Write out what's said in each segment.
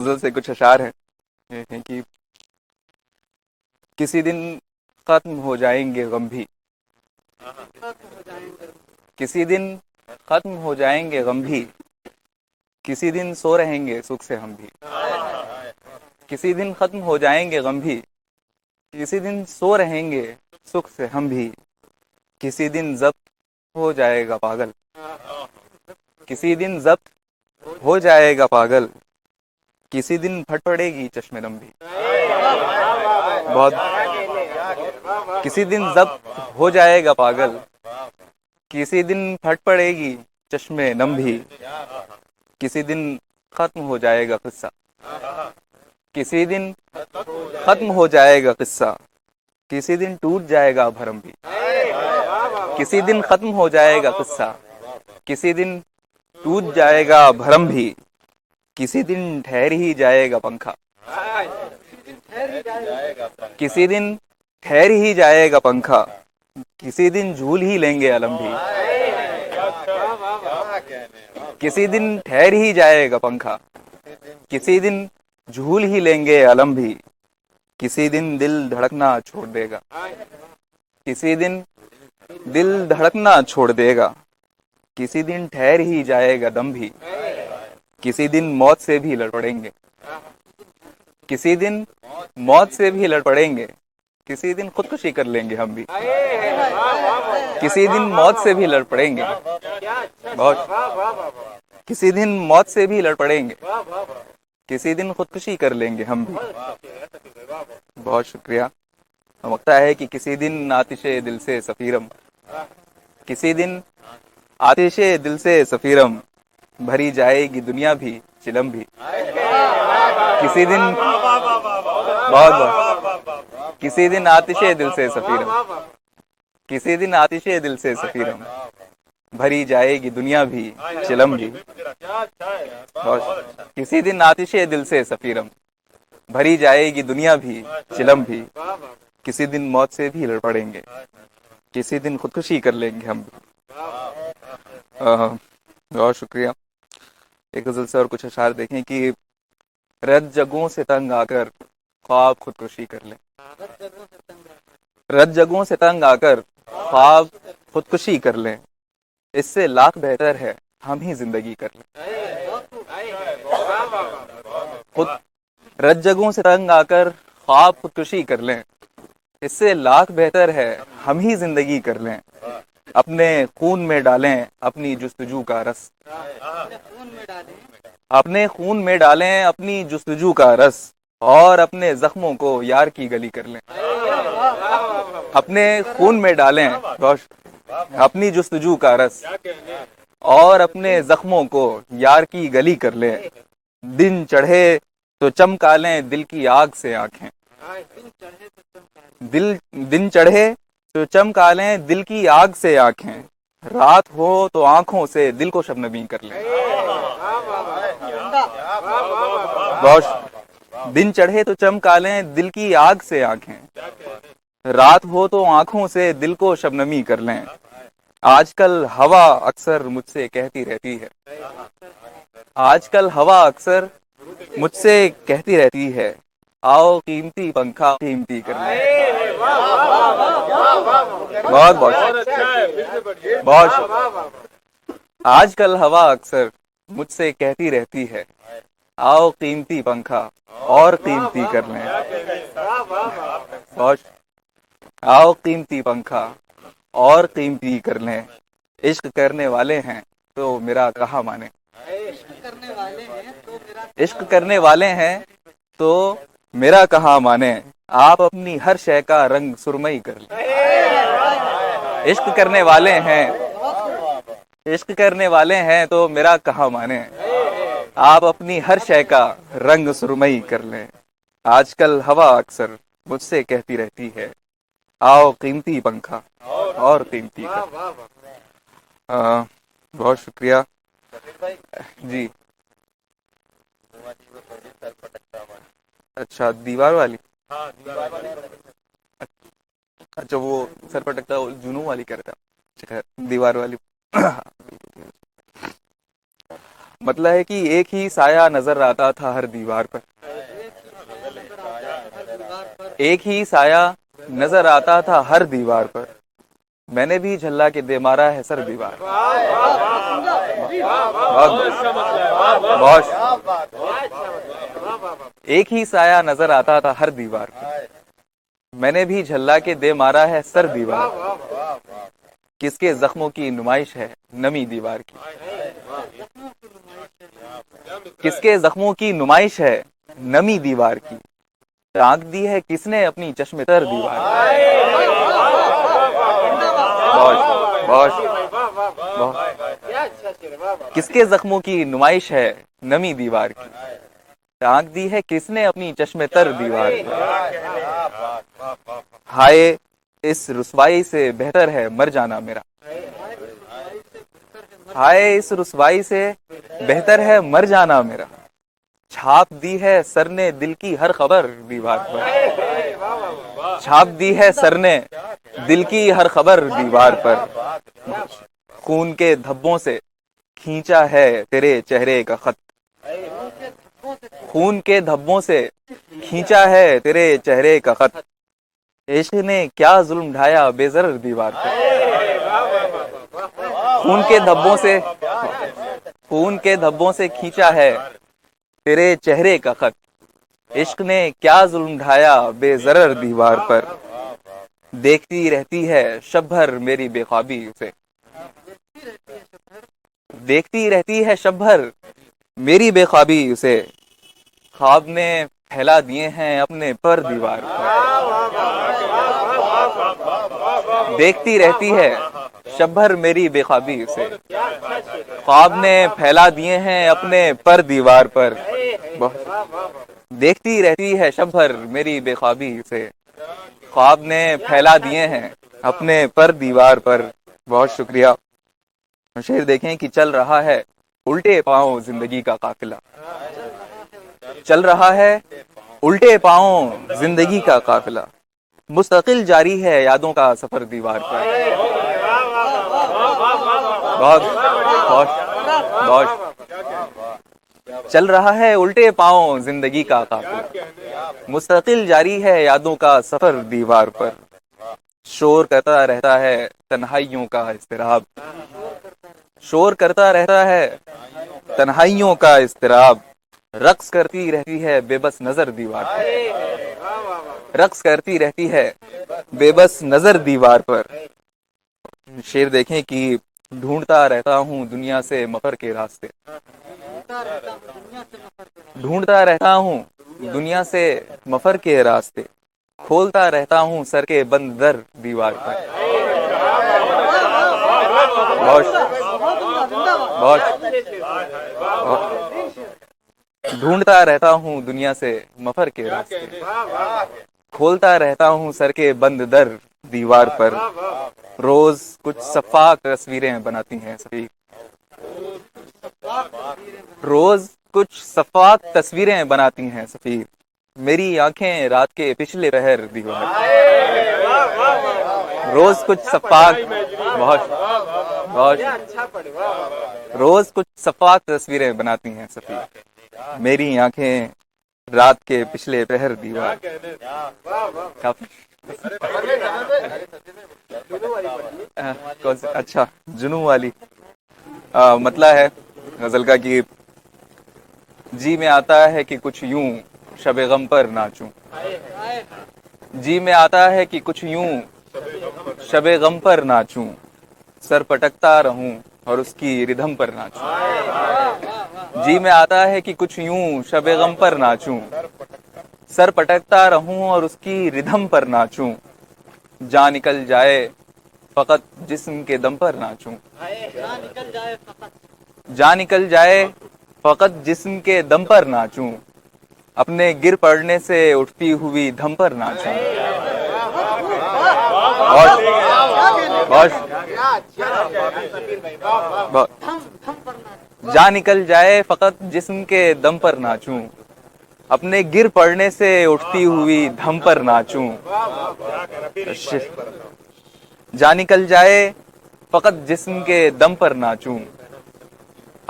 गज़ल से कुछ अशार हैं। ये हैं कि किसी दिन खत्म हो जाएंगे गम भी। किसी दिन खत्म हो जाएंगे गम भी। किसी दिन सो रहेंगे सुख से हम भी। किसी दिन खत्म हो जाएंगे गम भी। किसी दिन सो रहेंगे सुख से हम भी। किसी दिन जब्त हो जाएगा पागल। किसी दिन जब्त हो जाएगा पागल। किसी दिन फट पड़ेगी चश्मे-नम भी। बहुत। किसी दिन जब्त हो जाएगा पागल। किसी दिन फट पड़ेगी चश्मे नम भी। किसी दिन खत्म हो जाएगा किस्सा। किसी दिन खत्म हो जाएगा किस्सा। किसी दिन टूट जाएगा भरम भी। किसी दिन खत्म हो जाएगा किस्सा। किसी दिन टूट जाएगा भरम भी। किसी दिन ठहर ही जाएगा पंखा। किसी दिन ठहर ही जाएगा पंखा। किसी दिन झूल ही लेंगे अलम भी। किसी दिन ठहर ही जाएगा पंखा। किसी दिन झूल ही लेंगे अलम भी। किसी दिन दिल धड़कना छोड़ देगा। किसी दिन दिल धड़कना छोड़ देगा। किसी दिन ठहर ही जाएगा दम भी। किसी दिन मौत से भी लड़ पड़ेंगे। किसी दिन मौत से भी लड़ पड़ेंगे। किसी दिन खुदकुशी कर लेंगे हम भी। किसी दिन मौत से भी लड़ पड़ेंगे। बहुत। किसी दिन मौत से भी लड़ पड़ेंगे। किसी दिन खुदकुशी कर लेंगे हम भी। बहुत शुक्रिया। लगता है कि किसी दिन आतिशे दिल से सफीरम। किसी दिन आतिशे दिल से सफीरम। भरी जाएगी दुनिया भी चिलम भी। किसी दिन बहुत बहुत। किसी दिन आतिशे दिल से सफीरम। किसी दिन आतिशे दिल से सफीरम। भरी जाएगी दुनिया भी चिलम भी। बहुत। किसी दिन आतिशे दिल से सफीरम। भरी जाएगी दुनिया भी चिलम भी। किसी दिन मौत से भी लड़ पड़ेंगे। किसी दिन खुदकुशी कर लेंगे हम भी। बहुत शुक्रिया। एक गजल से और कुछ अशार देखें कि रद जगहों से तंग आकर ख्वाब खुदकुशी कर लें। रद जगहों से तंग आकर ख्वाब खुदकुशी कर लें। इससे लाख बेहतर है हम ही जिंदगी कर लें। खुद रद जगहों से तंग आकर ख्वाब खुदकुशी कर लें। इससे लाख बेहतर है हम ही जिंदगी कर लें। अपने खून में डालें अपनी जुस्तजू का रस। अपने खून में डालें अपनी जुस्तजू का रस। और अपने जख्मों को यार की गली कर लें। अपने खून में डालें अपनी जुस्तजू का रस। और अपने जख्मों को यार की गली कर लें। दिन चढ़े तो चमका लें दिल की आग से आंखें। दिन चढ़े तो चमका लें दिल की आग से आंखें। रात हो तो आंखों से दिल को शबनमी कर लें। बहुत। दिन चढ़े तो चमका लें दिल की आग से आंखें। रात हो तो आंखों से दिल को शबनमी कर लें। आजकल हवा अक्सर मुझसे कहती रहती है। आजकल हवा अक्सर मुझसे कहती रहती है। आओ कीमती पंखा कीमती कर लें। बहुत बहुत बहुत। आजकल हवा अक्सर मुझसे कहती रहती है। आओ कीमती पंखा और कीमती कर लें। बहुत। आओ कीमती पंखा और कीमती कर लें। इश्क करने वाले हैं तो मेरा कहा माने। इश्क करने वाले हैं तो मेरा कहा माने। आप अपनी हर शय का रंग सुरमई कर लें। इश्क करने वाले हैं। इश्क करने वाले हैं तो मेरा कहा माने। आप अपनी हर शय का रंग सुरमई कर लें। आजकल हवा अक्सर मुझसे कहती रहती है। आओ कीमती पंखा और कीमती कर। बहुत शुक्रिया जी। अच्छा दीवार वाली। अच्छा वो सर पटकता जुनू वाली कहता। दीवार वाली। मतलब है कि एक ही साया नजर आता था हर दीवार पर, एक ही साया नजर आता था हर दीवार पर, मैंने भी झल्ला के दे मारा है सर दीवार। बहुत एक ही साया नजर आता था हर दीवार पर, मैंने भी झल्ला के दे मारा है सर दीवार। किसके जख्मों की नुमाइश है नमी दीवार की, किसके जख्मों की नुमाइश है नमी दीवार की, टांग दी है किसने अपनी चश्मे तर दीवार। बहुत बहुत बहुत किसके जख्मों की नुमाइश है नमी दीवार की, टांग दी है किसने अपनी चश्मे तर दीवार पर। हाय इस रुसवाई से बेहतर है मर जाना मेरा, हाय इस रुसवाई से बेहतर है मर जाना मेरा, छाप दी है सर ने दिल की हर खबर दीवार पर, छाप दी है सर ने दिल की हर खबर दीवार पर, खून के धब्बों से खींचा है तेरे चेहरे का खत, खून के धब्बों से खींचा है तेरे चेहरे का खत, इश्क ने क्या जुल्म ढाया बेजर दीवार पर। खून के धब्बों से, खून के धब्बों से खींचा है तेरे चेहरे का खत, इश्क ने क्या जुल्म ढाया बेजर दीवार पर। देखती रहती है शब भर मेरी बेख्वाबी उसे, देखती रहती है शब भर मेरी बेख्वाबी उसे, ख्वाब ने फैला दिए हैं अपने पर दीवार पर। देखती रहती है शब भर मेरी बेख्वाबी उसे, ख्वाब ने फैला दिए हैं अपने पर दीवार पर। देखती रहती है शब भर मेरी बेख्वाबी उसे, ख्वाब ने फैला दिए हैं अपने पर दीवार पर। बहुत शुक्रिया। शेर देखें कि चल रहा है उल्टे पांव जिंदगी का काफिला, चल रहा है उल्टे पांव जिंदगी का काफिला, मुस्तकिल जारी है यादों का सफर दीवार पर। बहुत बहुत बहुत चल रहा है उल्टे पांव जिंदगी का काफिला, मुस्तकिल जारी है यादों का सफर दीवार पर। शोर करता रहता है तन्हाइयों का इस्तिराब, शोर करता रहता है तन्हाइयों का इस्तिराब, रक्स करती रहती है बेबस नजर दीवार पर, रक्स करती रहती है बेबस नजर दीवार पर। शेर देखें कि ढूंढता रहता हूँ दुनिया से मफर के रास्ते, ढूंढता रहता हूँ दुनिया से मफर के रास्ते, खोलता रहता हूँ सर के बंद दर दीवार पर। बहुत ढूंढता रहता हूँ दुनिया से मफर के रास्ते, खोलता रहता हूँ सर के बंद दर दीवार पर। रोज कुछ सफाक तस्वीरें बनाती हैं सफीक, रोज कुछ सफाक तस्वीरें बनाती हैं सफीक, मेरी आंखें रात के पिछले पहर दीवार। रोज कुछ सफाक, बहुत बहुत रोज कुछ सफाक तस्वीरें बनाती हैं सफीक, मेरी आंखें रात के पिछले पहर दीवार। अच्छा जुनू वाली मतलब है गजल का कि जी में आता है कि कुछ यूं शबे गम पर नाचूं, जी में आता है कि कुछ यूं शबे गम पर नाचूं, सर पटकता रहूं और उसकी रिधम पर नाचूं। जी में आता है कि कुछ यूं शबे गम पर नाचूं, सर पटकता रहूं और उसकी रिधम पर नाचूं, जान निकल जाए फकत जिस्म के दम पर नाचूं, जान निकल जाए फकत जिस्म के दम पर नाचूं, अपने गिर पड़ने से उठती हुई धम पर नाचूं। जान निकल जाए फकत जिस्म के दम पर नाचूं, अपने गिर पड़ने से उठती हुई धम पर नाचूं। जान निकल जाए फकत जिस्म के दम पर नाचूं,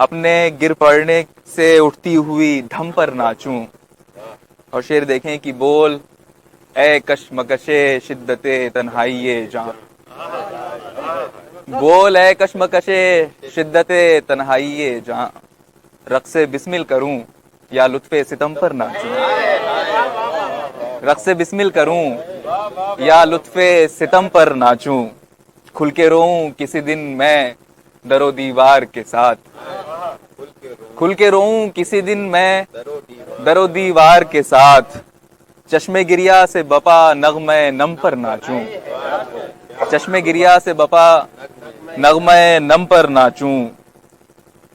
अपने गिर पड़ने से उठती हुई धम पर नाचूं। और शेर देखें कि बोल ए कशमकशे शिद्दते तन्हाई जान, बोल ए कशमकशे शिद्दते तन्हाई जान, रक़्स बिस्मिल करूं या लुत्फ़े सितम पर नाचूं, रक़्स बिस्मिल करूं या लुत्फ़े सितम पर नाचूं, खुल के रोऊं किसी दिन मैं दरो दीवार के साथ, खुल के रोऊं किसी दिन मैं दरो दीवार के साथ, चश्मे गिरिया से बपा नगमे नम पर नाचूं, चश्मे गिरिया से बपा नगमे नम पर नाचूं,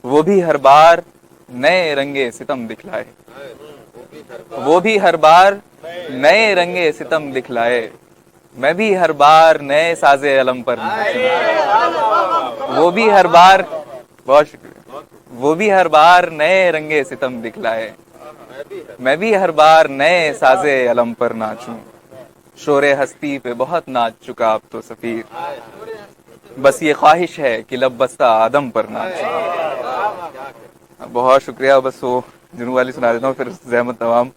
वो भी हर बार नए रंगे सितम दिखलाए, वो भी हर बार नए रंगे सितम दिखलाए, मैं भी हर बार नए साजे अलम पर नाचूं, वो भी हर बार, बहुत शुक्रिया, वो भी हर बार नए रंगे सितम दिखलाए, मैं भी हर बार नए साजे अलम पर नाचूं, शोरे हस्ती पे बहुत नाच चुका अब तो सफीर, बस ये ख्वाहिश है कि लब बस्ता आदम पर नाचूं। बहुत शुक्रिया। बस वो जुनू वाली सुना देता हूँ फिर जहमत तमाम।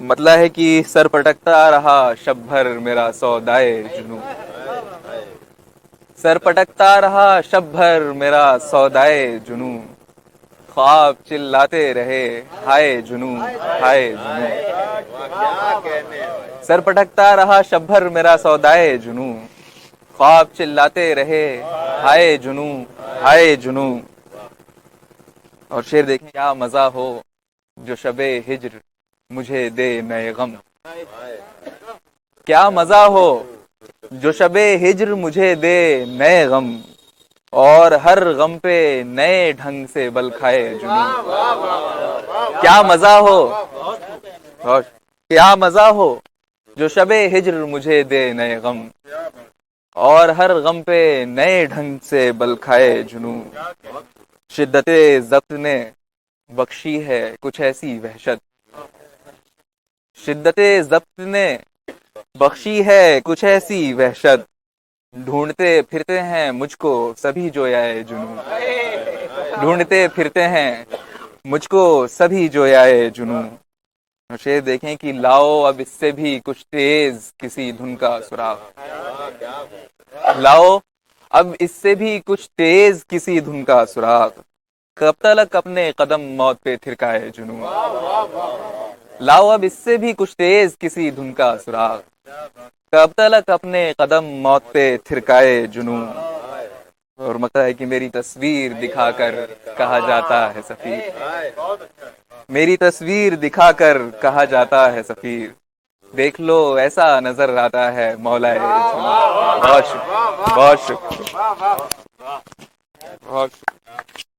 मतलब है कि सर पटकता रहा शब भर मेरा सौदाए जुनू, सर पटकता रहा शब भर मेरा सौदाए जुनू, ख्वाब चिल्लाते रहे हाय जुनू हाय जुनू, सर पटकता रहा शब भर मेरा सौदाए जुनू, ख्वाब चिल्लाते रहे हाय जुनू हाय जुनू। और शेर देखें, क्या मजा हो जो शबे हिज्र मुझे दे नए गम, क्या मजा हो जो शबे हिज्र मुझे दे नए गम, और हर गम पे नए ढंग से बल खाए जुनू, क्या मजा हो, और क्या मजा हो जो शबे हिज्र मुझे दे नए गम, और हर गम पे नए ढंग से बल खाए जुनू, शिद्दते ज़ब्त ने बख्शी है कुछ ऐसी वहशत, शिद्दते ज़ब्त ने बख्शी है कुछ ऐसी वहशत, ढूंढते फिरते हैं मुझको सभी जोयाए जुनू, ढूंढते फिरते हैं मुझको सभी जोयाए जुनू। शेर देखें कि लाओ अब इससे भी कुछ तेज किसी धुन का सुराग, लाओ अब इससे भी कुछ तेज किसी धुन का सुराग, कब तलक अपने कदम मौत पे थिरकाए जुनू, लाओ अब इससे भी कुछ तेज किसी धुन का सुराग, कब तलक अपने कदम मौत पे थिरकाए जुनू। और मतलब है कि मेरी तस्वीर दिखाकर कहा जाता है सफीर, मेरी तस्वीर दिखाकर कहा जाता है सफीर, देख लो ऐसा नजर आता है मौलाए जुनू। बहुत शुक्रिया, बहुत शुक्रिया, बहुत शुक्रिया।